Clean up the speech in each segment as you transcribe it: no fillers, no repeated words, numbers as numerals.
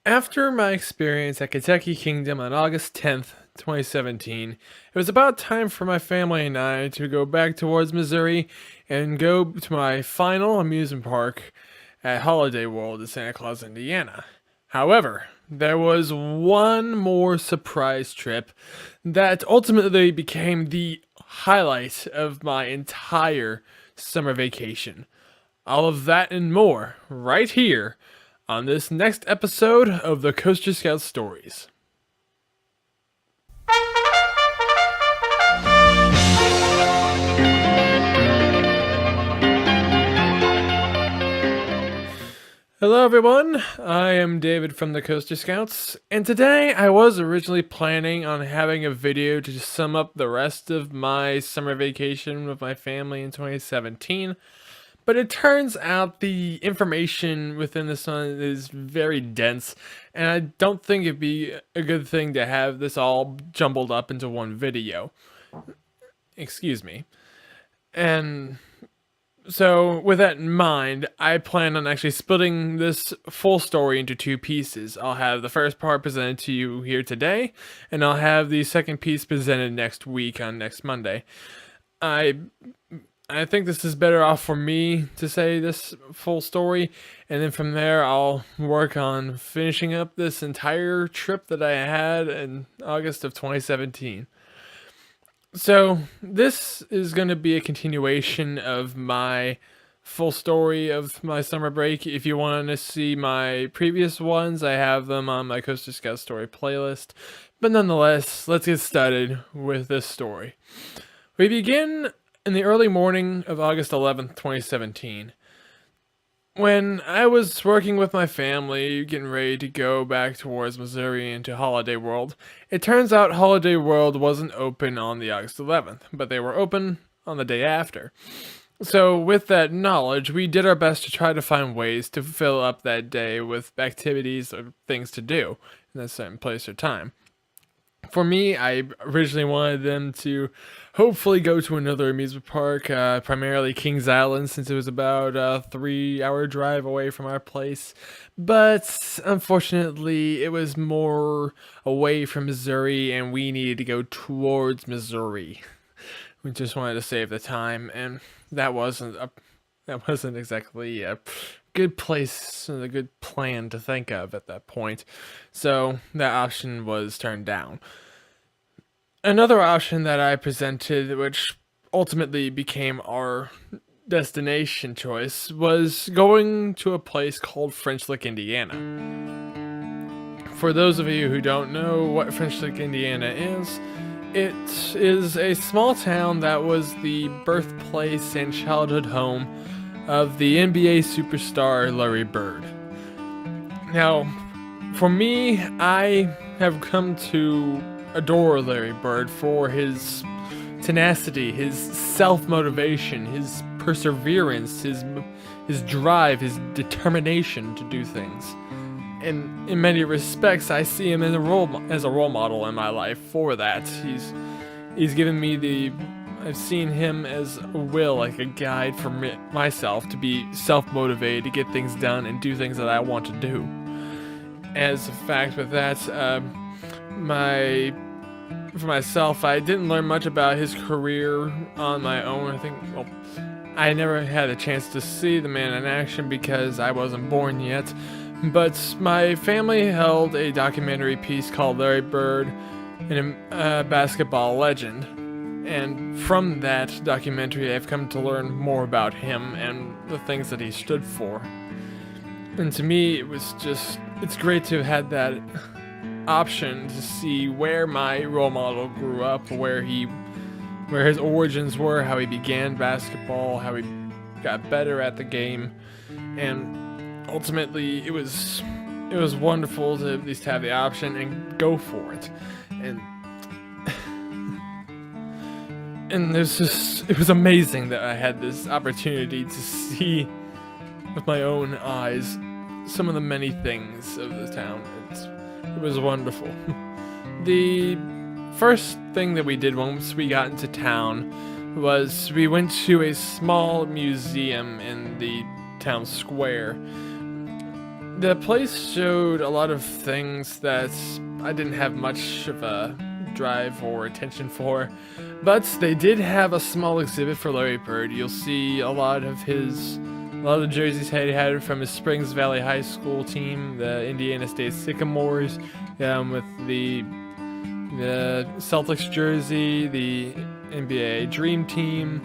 After my experience at Kentucky Kingdom on August 10th, 2017, it was about time for my family and I to go back towards Missouri and go to my final amusement park at Holiday World in Santa Claus, Indiana. However, there was one more surprise trip that ultimately became the highlight of my entire summer vacation. All of that and more right here on this next episode of the Coaster Scout Stories. Hello, everyone. I am David from the Coaster Scouts, and today I was originally planning on having a video to sum up the rest of my summer vacation with my family in 2017. But it turns out the information within this one is very dense, and I don't think it'd be a good thing to have this all jumbled up into one video. Excuse me. And so, with that in mind, I plan on actually splitting this full story into two pieces. I'll have the first part presented to you here today, and I'll have the second piece presented next week on next Monday. I think this is better off for me to say this full story, and then from there I'll work on finishing up this entire trip that I had in August of 2017. So, this is going to be a continuation of my full story of my summer break. If you want to see my previous ones, I have them on my Coaster Scout Story playlist. But nonetheless, let's get started with this story. We begin in the early morning of August 11th, 2017, when I was working with my family, getting ready to go back towards Missouri into Holiday World. It turns out Holiday World wasn't open on the August 11th, but they were open on the day after. So with that knowledge, we did our best to try to find ways to fill up that day with activities or things to do in a certain place or time. For me, I originally wanted them to hopefully go to another amusement park, primarily Kings Island, since it was about a 3-hour drive away from our place. But unfortunately, it was more away from Missouri, and we needed to go towards Missouri. We just wanted to save the time, and that wasn't exactly a good place, a good plan to think of at that point. So that option was turned down. Another option that I presented, which ultimately became our destination choice, was going to a place called French Lick, Indiana. For those of you who don't know what French Lick, Indiana is, it is a small town that was the birthplace and childhood home of the NBA superstar Larry Bird. Now, for me, I have come to adore Larry Bird for his tenacity, his self-motivation, his perseverance, his drive, his determination to do things. And in many respects, I see him as a role model in my life for that. He's given me I've seen him as a will, like a guide for myself to be self-motivated, to get things done and do things that I want to do. As a fact with that, for myself, I didn't learn much about his career on my own. I never had a chance to see the man in action because I wasn't born yet. But my family held a documentary piece called Larry Bird, a basketball legend. And from that documentary, I've come to learn more about him and the things that he stood for. And to me, it's great to have had that option to see where my role model grew up, where his origins were, how he began basketball, how he got better at the game, and ultimately it was wonderful to at least have the option and go for it. And it was amazing that I had this opportunity to see with my own eyes some of the many things of the town. It was wonderful. The first thing that we did once we got into town was we went to a small museum in the town square. The place showed a lot of things that I didn't have much of a drive or attention for, but they did have a small exhibit for Larry Bird. You'll see a lot of the jerseys he had from his Springs Valley High School team, the Indiana State Sycamores, with the Celtics jersey, the NBA Dream Team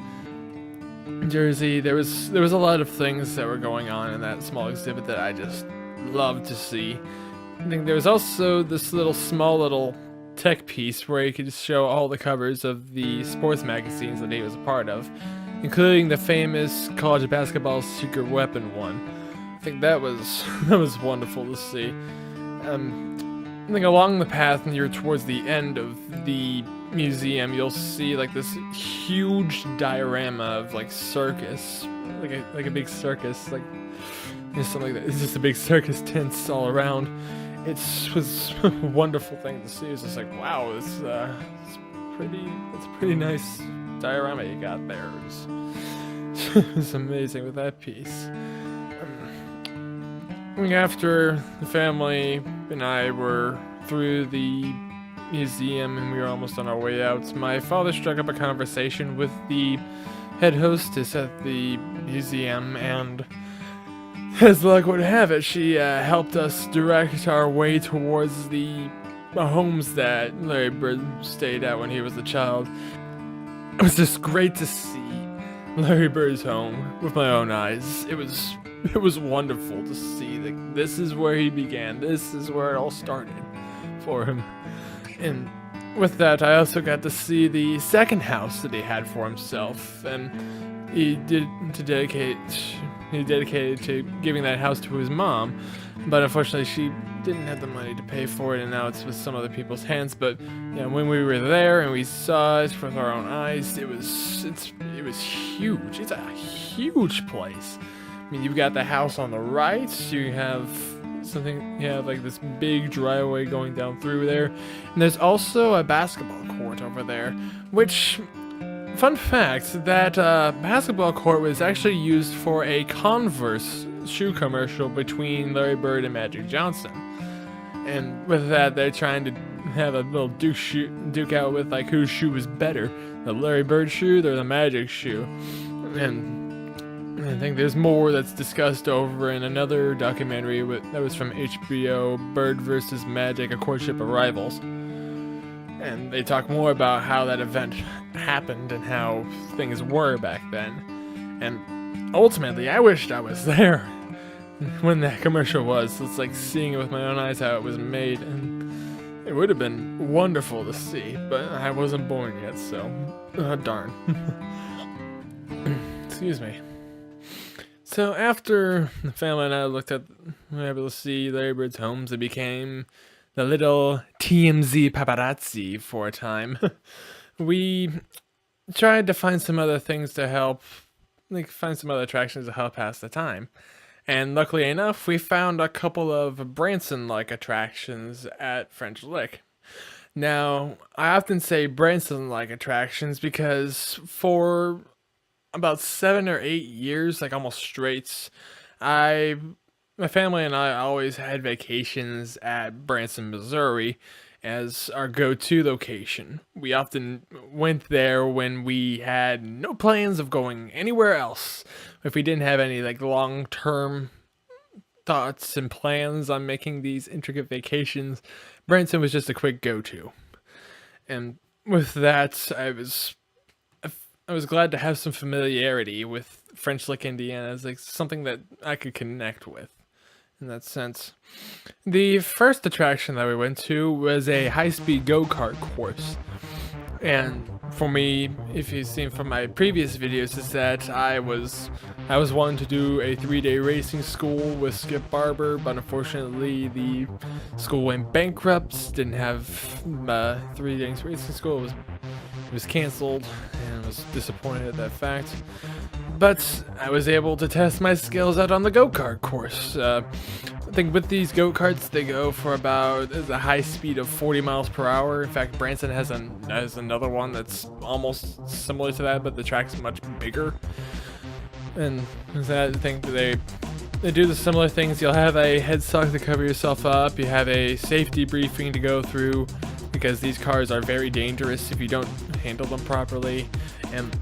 jersey. There was a lot of things that were going on in that small exhibit that I just loved to see. I think there was also this small little tech piece where he could show all the covers of the sports magazines that he was a part of, including the famous college basketball secret weapon one. I think that was wonderful to see. I think along the path near towards the end of the museum, you'll see like this huge diorama of like circus, like a big circus, like something like that. It's just a big circus tents all around. It was a wonderful thing to see. It's just like, wow, it's a pretty nice diorama you got there. It was amazing with that piece. After the family and I were through the museum and we were almost on our way out, my father struck up a conversation with the head hostess at the museum, and as luck would have it, she helped us direct our way towards the homes that Larry Bird stayed at when he was a child. It was just great to see Larry Bird's home with my own eyes. It was wonderful to see that this is where he began. This is where it all started for him. And with that, I also got to see the second house that he had for himself, and he dedicated to giving that house to his mom, but unfortunately she didn't have the money to pay for it, and now it's with some other people's hands. But yeah, when we were there and we saw it with our own eyes, it was huge. It's a huge place. I mean, you've got the house on the right, you have like this big driveway going down through there, and there's also a basketball court over there, which, fun fact, that basketball court was actually used for a Converse shoe commercial between Larry Bird and Magic Johnson. And with that, they're trying to have a little duke out with like whose shoe was better, the Larry Bird shoe or the Magic shoe. And I think there's more that's discussed over in another documentary that was from HBO, Bird vs. Magic, A Courtship of Rivals. And they talk more about how that event happened and how things were back then. And ultimately, I wished I was there when that commercial was. It's like seeing it with my own eyes how it was made, and it would have been wonderful to see, but I wasn't born yet, so darn. Excuse me. So after the family and I were able to see Larry Bird's homes, it became the little TMZ paparazzi for a time. We tried to find some other things to help, find some other attractions to help pass the time. And luckily enough, we found a couple of Branson-like attractions at French Lick. Now, I often say Branson-like attractions because for about 7 or 8 years, like almost straight, my family and I always had vacations at Branson, Missouri as our go-to location. We often went there when we had no plans of going anywhere else. If we didn't have any long-term thoughts and plans on making these intricate vacations, Branson was just a quick go-to. And with that, I was glad to have some familiarity with French Lick, Indiana, as something that I could connect with in that sense. The first attraction that we went to was a high-speed go-kart course. And for me, if you've seen from my previous videos, is that I was wanting to do a 3-day racing school with Skip Barber, but unfortunately the school went bankrupt, didn't have 3-day racing school. It was canceled, and I was disappointed at that fact. But I was able to test my skills out on the go-kart course. I think with these go-karts, they go for about a high speed of 40 miles per hour. In fact, Branson has another one that's almost similar to that, but the track's much bigger. And I think they do the similar things. You'll have a headstock to cover yourself up. You have a safety briefing to go through because these cars are very dangerous if you don't handle them properly. And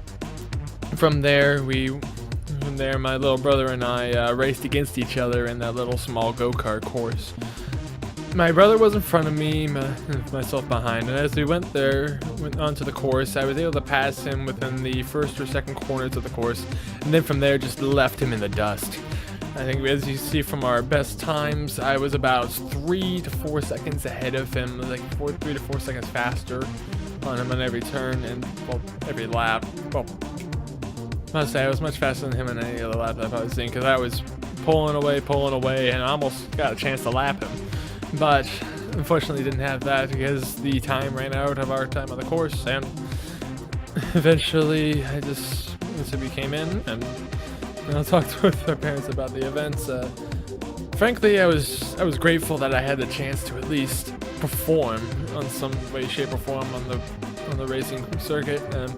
from there, my little brother and I raced against each other in that little small go-kart course. My brother was in front of me, myself behind, and as we went onto the course, I was able to pass him within the first or second corners of the course, and then from there just left him in the dust. I think as you see from our best times, I was about 3 to 4 seconds ahead of him, like 3 to 4 seconds faster on him on every turn and every lap. Well, I must say I was much faster than him in any other lap that I've probably seen because I was pulling away, and I almost got a chance to lap him. But unfortunately didn't have that because the time ran out of our time on the course, and eventually we came in and I talked with our parents about the events. Frankly, I was grateful that I had the chance to at least perform on some way, shape, or form on the racing circuit. And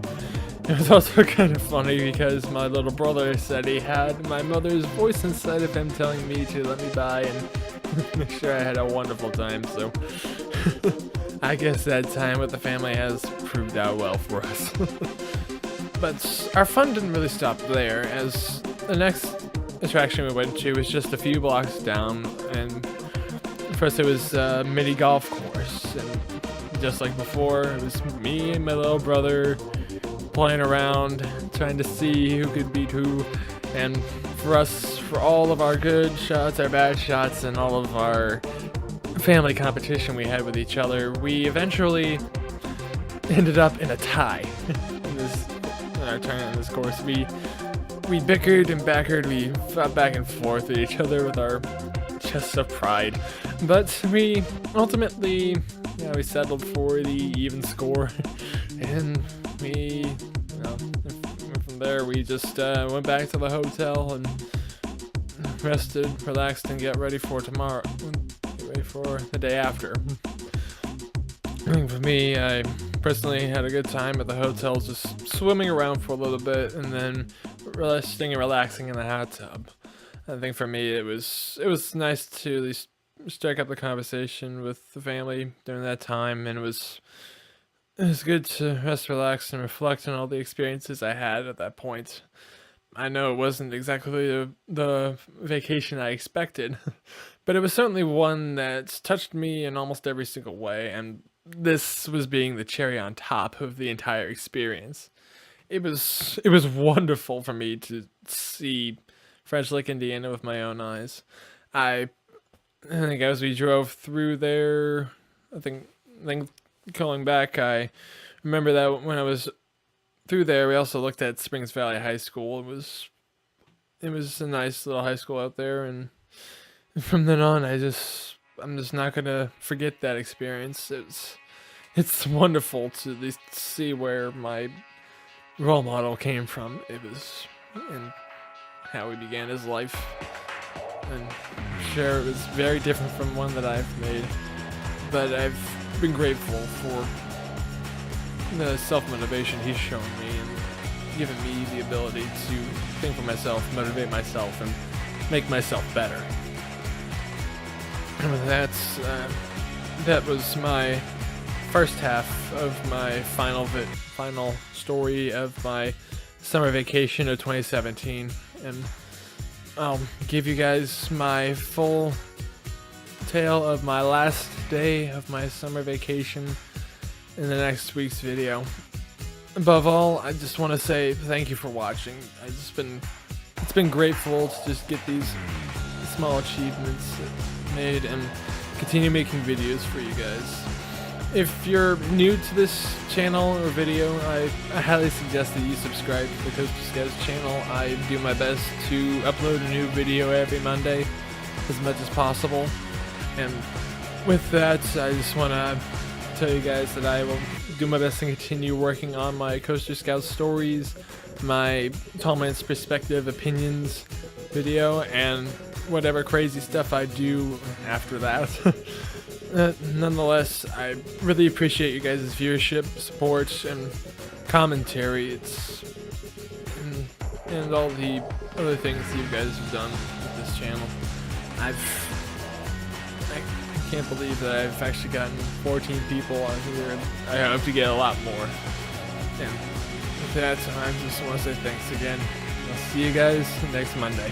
it was also kind of funny because my little brother said he had my mother's voice inside of him telling me to let me by and make sure I had a wonderful time. So I guess that time with the family has proved out well for us. But our fun didn't really stop there, as the next attraction we went to was just a few blocks down, and first it was a mini golf course, and just like before, it was me and my little brother playing around, trying to see who could beat who. And for all of our good shots, our bad shots, and all of our family competition we had with each other, we eventually ended up in a tie in our turn in this course. We bickered and backered, we fought back and forth with each other with our chests of pride, but we ultimately, we settled for the even score, and from there we just went back to the hotel and rested, relaxed, and get ready for tomorrow. Get ready for the day after. I think for me, I personally had a good time at the hotel, just swimming around for a little bit and then resting and relaxing in the hot tub. I think for me, it was nice to at least strike up the conversation with the family during that time, and it was good to rest, relax, and reflect on all the experiences I had at that point. I know it wasn't exactly the vacation I expected, but it was certainly one that touched me in almost every single way, and this was being the cherry on top of the entire experience. It was wonderful for me to see French Lick, Indiana with my own eyes. I think as we drove through there, I think going back, I remember that when I was through there, we also looked at Springs Valley High School. It was a nice little high school out there, and from then on, I'm just not gonna forget that experience. It's wonderful to at least see where my role model came from. It was and how he began his life, and I'm sure it was very different from one that I've made, but I've been grateful for the self-motivation he's shown me and given me the ability to think for myself, motivate myself, and make myself better. And that was my first half of my final story of my summer vacation of 2017, and I'll give you guys my full tale of my last day of my summer vacation in the next week's video. Above all, I just want to say thank you for watching. It's been grateful to just get these small achievements made and continue making videos for you guys. If you're new to this channel or video, I highly suggest that you subscribe to the Coast to Scouts channel. I do my best to upload a new video every Monday as much as possible. And with that, I just want to tell you guys that I will do my best to continue working on my Coaster Scout stories, my Tall Man's Perspective opinions video, and whatever crazy stuff I do after that. Nonetheless, I really appreciate you guys' viewership, support, and commentary. And all the other things that you guys have done with this channel. I can't believe that I've actually gotten 14 people on here, and I hope to get a lot more. And with that, I just want to say thanks again. I'll see you guys next Monday.